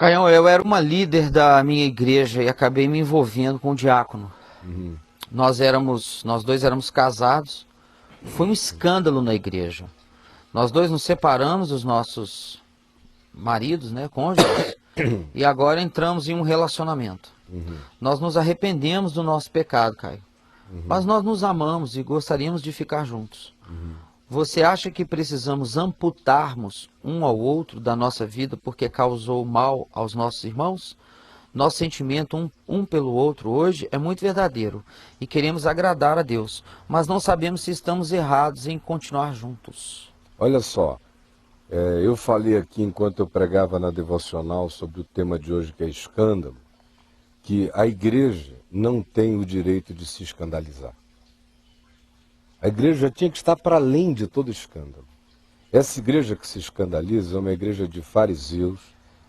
Caião, eu era uma líder da minha igreja e acabei me envolvendo com o diácono. Uhum. Nós dois éramos casados. Foi um escândalo na igreja. Nós dois nos separamos dos nossos maridos, né, cônjuges, e agora entramos em um relacionamento. Uhum. Nós nos arrependemos do nosso pecado, Caio. Mas Uhum. nós nos amamos e gostaríamos de ficar juntos. Uhum. Você acha que precisamos amputarmos um ao outro da nossa vida porque causou mal aos nossos irmãos? Nosso sentimento um pelo outro hoje é muito verdadeiro e queremos agradar a Deus, mas não sabemos se estamos errados em continuar juntos. Olha só, eu falei aqui enquanto eu pregava na devocional sobre o tema de hoje, que é escândalo, que a igreja não tem o direito de se escandalizar. A igreja tinha que estar para além de todo escândalo. Essa igreja que se escandaliza é uma igreja de fariseus,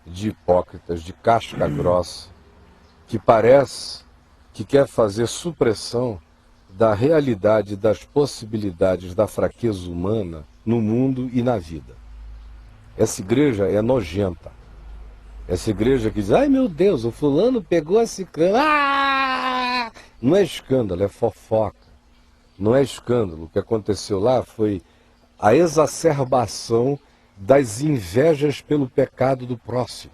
de hipócritas, de casca grossa, que parece que quer fazer supressão da realidade, das possibilidades da fraqueza humana no mundo e na vida. Essa igreja é nojenta. Essa igreja que diz, ai meu Deus, o fulano pegou esse cano. Ah! Não é escândalo, é fofoca. Não é escândalo. O que aconteceu lá foi a exacerbação das invejas pelo pecado do próximo.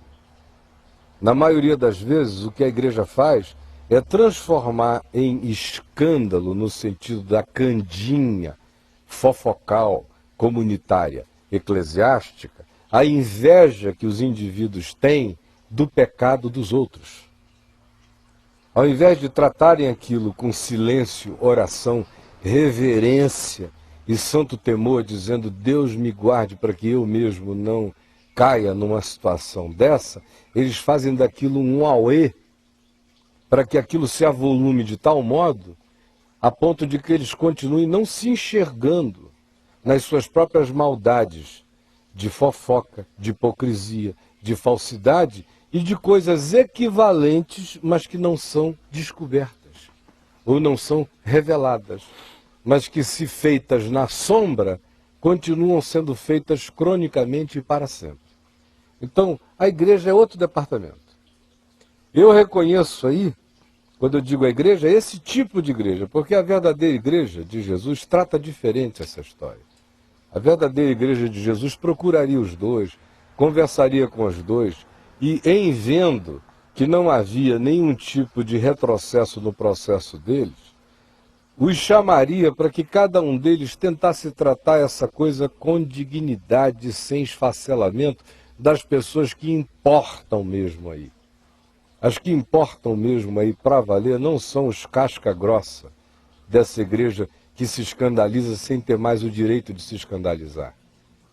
Na maioria das vezes, o que a igreja faz é transformar em escândalo, no sentido da candinha fofocal, comunitária, eclesiástica, a inveja que os indivíduos têm do pecado dos outros. Ao invés de tratarem aquilo com silêncio, oração, reverência e santo temor, dizendo Deus me guarde para que eu mesmo não caia numa situação dessa, eles fazem daquilo um auê, para que aquilo se avolume de tal modo, a ponto de que eles continuem não se enxergando nas suas próprias maldades, de fofoca, de hipocrisia, de falsidade e de coisas equivalentes, mas que não são descobertas, ou não são reveladas, mas que, se feitas na sombra, continuam sendo feitas cronicamente e para sempre. Então, a igreja é outro departamento. Eu reconheço aí, quando eu digo a igreja, é esse tipo de igreja, porque a verdadeira igreja de Jesus trata diferente essa história. A verdadeira igreja de Jesus procuraria os dois, conversaria com os dois, e em vendo que não havia nenhum tipo de retrocesso no processo deles, os chamaria para que cada um deles tentasse tratar essa coisa com dignidade, sem esfacelamento, das pessoas que importam mesmo aí. As que importam mesmo aí para valer não são os casca grossa dessa igreja que se escandaliza sem ter mais o direito de se escandalizar.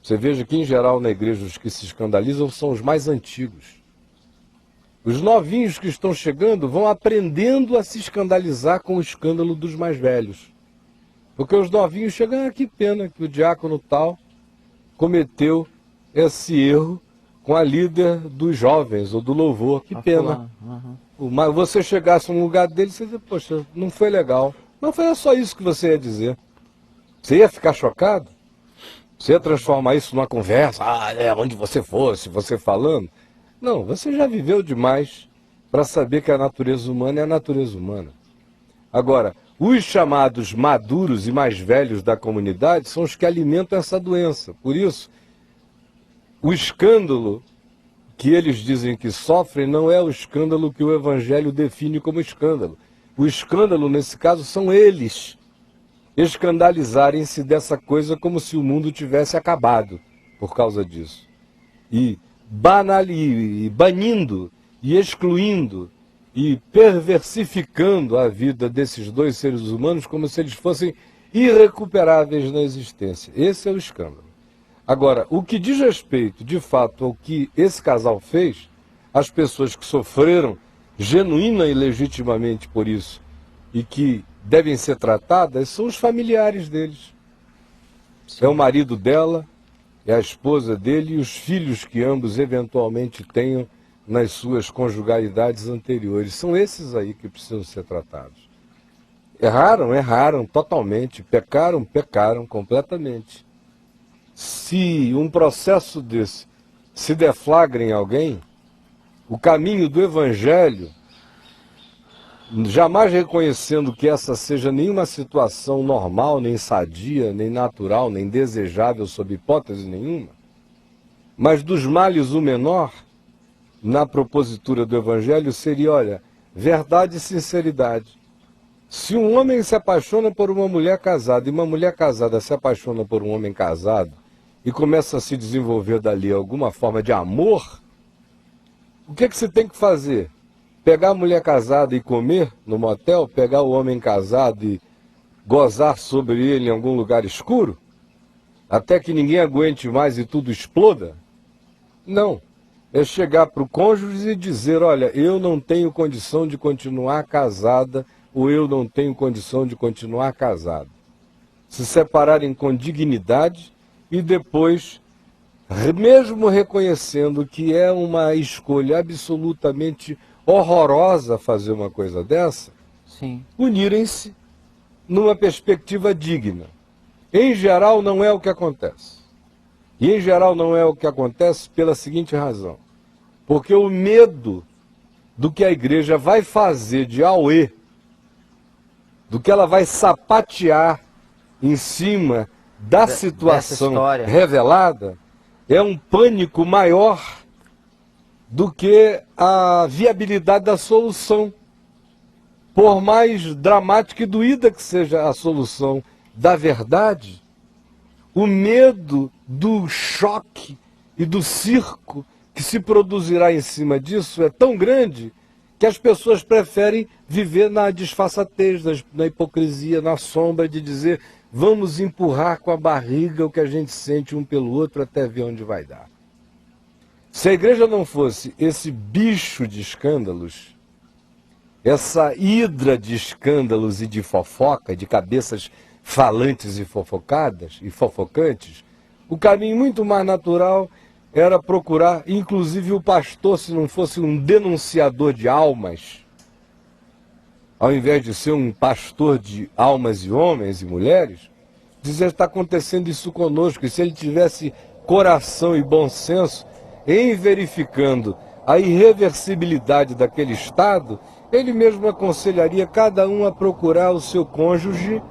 Você veja que, em geral, na igreja, os que se escandalizam são os mais antigos. Os novinhos que estão chegando vão aprendendo a se escandalizar com o escândalo dos mais velhos. Porque os novinhos chegam, que pena que o diácono tal cometeu esse erro com a líder dos jovens ou do louvor, que pena. Mas você chegasse num lugar dele e você dizer, poxa, não foi legal. Não foi só isso que você ia dizer. Você ia ficar chocado? Você ia transformar isso numa conversa, onde você fosse, você falando? Não, você já viveu demais para saber que a natureza humana é a natureza humana. Agora, os chamados maduros e mais velhos da comunidade são os que alimentam essa doença. Por isso, o escândalo que eles dizem que sofrem não é o escândalo que o Evangelho define como escândalo. O escândalo, nesse caso, são eles escandalizarem-se dessa coisa como se o mundo tivesse acabado por causa disso. E banindo e excluindo e perversificando a vida desses dois seres humanos como se eles fossem irrecuperáveis na existência. Esse é o escândalo. Agora, o que diz respeito, de fato, ao que esse casal fez, as pessoas que sofreram genuína e legitimamente por isso e que devem ser tratadas são os familiares deles. Sim. É o marido dela, é a esposa dele e os filhos que ambos eventualmente tenham nas suas conjugalidades anteriores. São esses aí que precisam ser tratados. Erraram totalmente. Pecaram completamente. Se um processo desse se deflagra em alguém, o caminho do Evangelho, jamais reconhecendo que essa seja nenhuma situação normal, nem sadia, nem natural, nem desejável sob hipótese nenhuma, mas dos males o menor, na propositura do Evangelho, seria, olha, verdade e sinceridade. Se um homem se apaixona por uma mulher casada e uma mulher casada se apaixona por um homem casado e começa a se desenvolver dali alguma forma de amor, o que você tem que fazer? Pegar a mulher casada e comer no motel? Pegar o homem casado e gozar sobre ele em algum lugar escuro? Até que ninguém aguente mais e tudo exploda? Não. É chegar para o cônjuge e dizer, olha, eu não tenho condição de continuar casada ou eu não tenho condição de continuar casado. Se separarem com dignidade e depois, mesmo reconhecendo que é uma escolha absolutamente horrorosa fazer uma coisa dessa, Sim. unirem-se numa perspectiva digna. Em geral, não é o que acontece. E em geral não é o que acontece pela seguinte razão. Porque o medo do que a igreja vai fazer de auê, do que ela vai sapatear em cima da situação revelada, é um pânico maior do que a viabilidade da solução. Por mais dramática e doída que seja a solução da verdade, o medo do choque e do circo que se produzirá em cima disso é tão grande que as pessoas preferem viver na disfarçatez, na hipocrisia, na sombra de dizer vamos empurrar com a barriga o que a gente sente um pelo outro até ver onde vai dar. Se a igreja não fosse esse bicho de escândalos, essa hidra de escândalos e de fofoca, de cabeças falantes e fofocadas e fofocantes, o caminho muito mais natural era procurar, inclusive o pastor, se não fosse um denunciador de almas, ao invés de ser um pastor de almas e homens e mulheres, dizer está acontecendo isso conosco, e se ele tivesse coração e bom senso, em verificando a irreversibilidade daquele estado, ele mesmo aconselharia cada um a procurar o seu cônjuge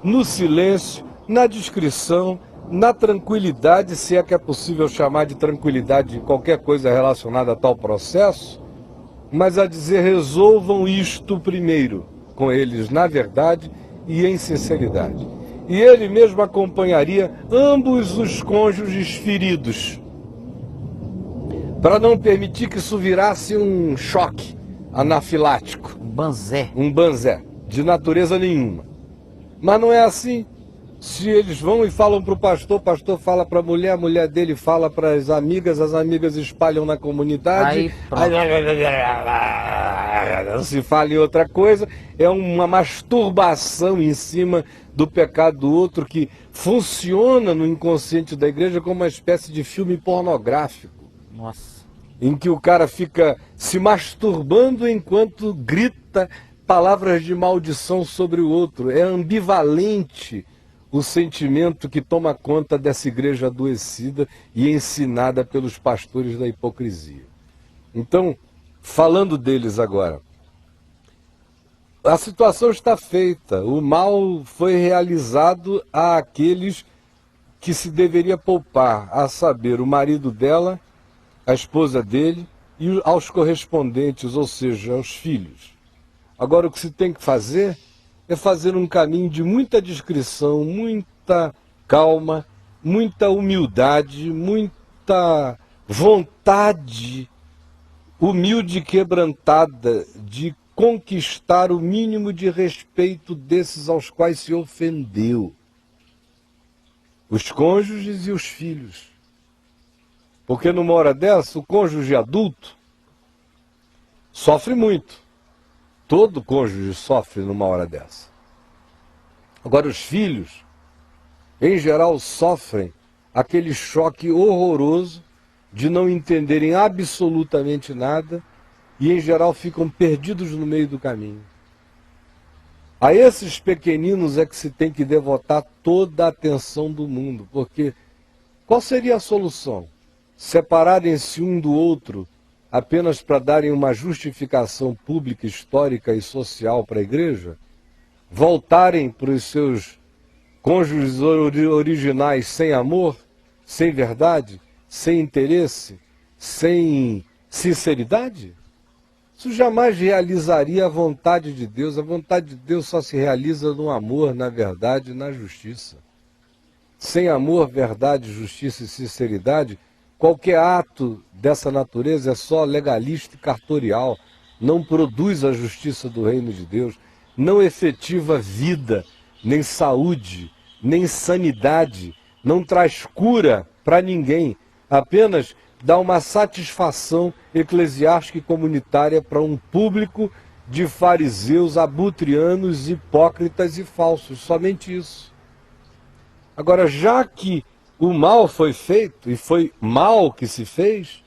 no silêncio, na discrição, na tranquilidade, se é que é possível chamar de tranquilidade qualquer coisa relacionada a tal processo, mas a dizer resolvam isto primeiro com eles na verdade e em sinceridade. E ele mesmo acompanharia ambos os cônjuges feridos, para não permitir que isso virasse um choque anafilático. Um banzé, de natureza nenhuma. Mas não é assim. Se eles vão e falam para o pastor fala para a mulher dele fala para as amigas espalham na comunidade. Aí não se fala em outra coisa. É uma masturbação em cima do pecado do outro que funciona no inconsciente da igreja como uma espécie de filme pornográfico. Nossa. Em que o cara fica se masturbando enquanto grita palavras de maldição sobre o outro. É ambivalente o sentimento que toma conta dessa igreja adoecida e ensinada pelos pastores da hipocrisia. Então, falando deles agora, a situação está feita, o mal foi realizado àqueles que se deveria poupar, a saber, o marido dela, a esposa dele e aos correspondentes, ou seja, aos filhos. Agora o que se tem que fazer é fazer um caminho de muita discrição, muita calma, muita humildade, muita vontade humilde e quebrantada de conquistar o mínimo de respeito desses aos quais se ofendeu. Os cônjuges e os filhos. Porque numa hora dessa, o cônjuge adulto sofre muito. Todo cônjuge sofre numa hora dessa. Agora, os filhos, em geral, sofrem aquele choque horroroso de não entenderem absolutamente nada e, em geral, ficam perdidos no meio do caminho. A esses pequeninos é que se tem que devotar toda a atenção do mundo, porque qual seria a solução? Separarem-se um do outro apenas para darem uma justificação pública, histórica e social para a igreja, voltarem para os seus cônjuges originais sem amor, sem verdade, sem interesse, sem sinceridade? Isso jamais realizaria a vontade de Deus. A vontade de Deus só se realiza no amor, na verdade e na justiça. Sem amor, verdade, justiça e sinceridade, qualquer ato dessa natureza é só legalista e cartorial, não produz a justiça do reino de Deus, não efetiva vida, nem saúde, nem sanidade, não traz cura para ninguém, apenas dá uma satisfação eclesiástica e comunitária para um público de fariseus, abutrianos, hipócritas e falsos, somente isso. Agora, já que o mal foi feito, e foi mal que se fez,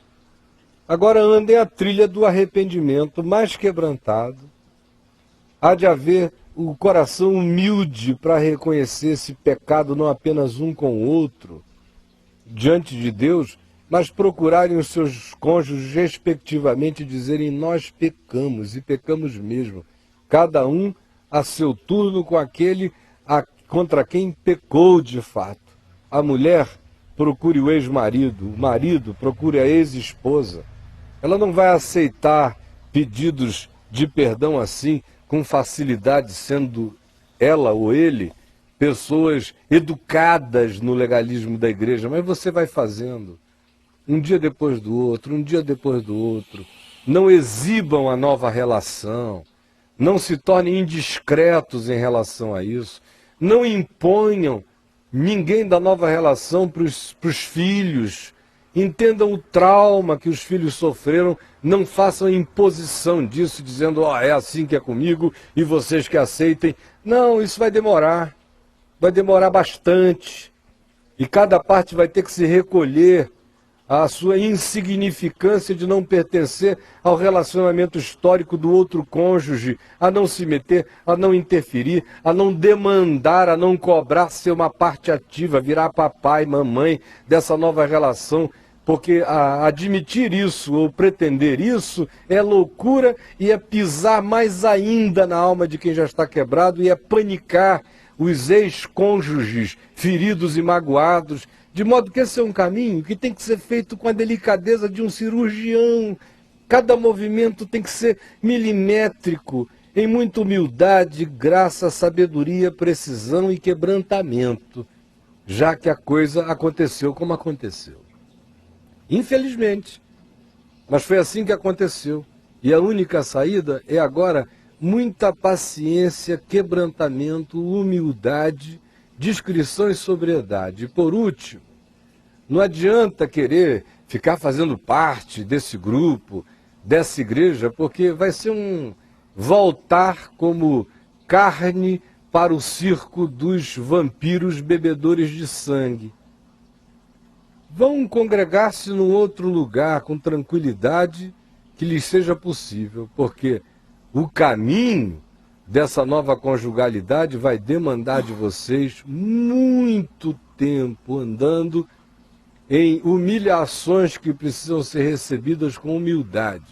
agora andem a trilha do arrependimento mais quebrantado. Há de haver o coração humilde para reconhecer esse pecado, não apenas um com o outro, diante de Deus, mas procurarem os seus cônjuges respectivamente e dizerem: nós pecamos, e pecamos mesmo, cada um a seu turno com aquele contra quem pecou de fato. A mulher procure o ex-marido, o marido procure a ex-esposa. Ela não vai aceitar pedidos de perdão assim, com facilidade, sendo ela ou ele pessoas educadas no legalismo da igreja, mas você vai fazendo, um dia depois do outro, um dia depois do outro. Não exibam a nova relação, não se tornem indiscretos em relação a isso, não imponham ninguém da nova relação para os filhos. Entendam o trauma que os filhos sofreram, não façam imposição disso, dizendo: é assim que é comigo e vocês que aceitem. Não, isso vai demorar bastante. E cada parte vai ter que se recolher à sua insignificância de não pertencer ao relacionamento histórico do outro cônjuge, a não se meter, a não interferir, a não demandar, a não cobrar ser uma parte ativa, virar papai, mamãe dessa nova relação, porque admitir isso ou pretender isso é loucura e é pisar mais ainda na alma de quem já está quebrado e é panicar os ex-cônjuges feridos e magoados, de modo que esse é um caminho que tem que ser feito com a delicadeza de um cirurgião. Cada movimento tem que ser milimétrico, em muita humildade, graça, sabedoria, precisão e quebrantamento, já que a coisa aconteceu como aconteceu. Infelizmente, mas foi assim que aconteceu. E a única saída é agora muita paciência, quebrantamento, humildade, discrição e sobriedade. E por último, não adianta querer ficar fazendo parte desse grupo, dessa igreja, porque vai ser um voltar como carne para o circo dos vampiros bebedores de sangue. Vão congregar-se num outro lugar com tranquilidade que lhes seja possível, porque o caminho dessa nova conjugalidade vai demandar de vocês muito tempo andando em humilhações que precisam ser recebidas com humildade,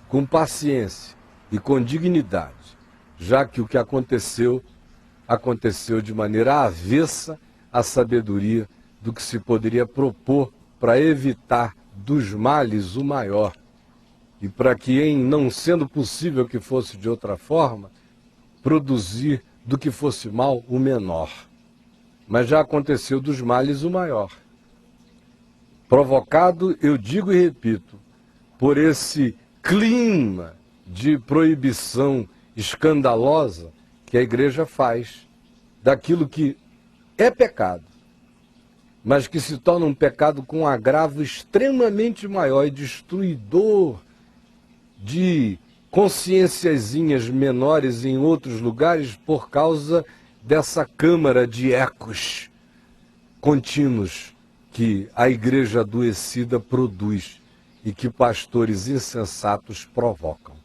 com paciência e com dignidade, já que o que aconteceu, aconteceu de maneira avessa à sabedoria do que se poderia propor para evitar dos males o maior, e para que, em não sendo possível que fosse de outra forma, produzir do que fosse mal o menor. Mas já aconteceu dos males o maior. Provocado, eu digo e repito, por esse clima de proibição escandalosa que a igreja faz daquilo que é pecado, mas que se torna um pecado com um agravo extremamente maior e destruidor de conscienciazinhas menores em outros lugares por causa dessa câmara de ecos contínuos que a igreja adoecida produz e que pastores insensatos provocam.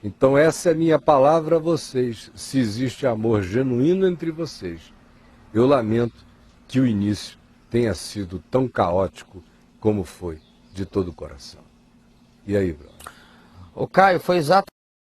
Então essa é a minha palavra a vocês. Se existe amor genuíno entre vocês, eu lamento que o início tenha sido tão caótico como foi, de todo o coração. E aí, Bruno? Ô Caio, foi exatamente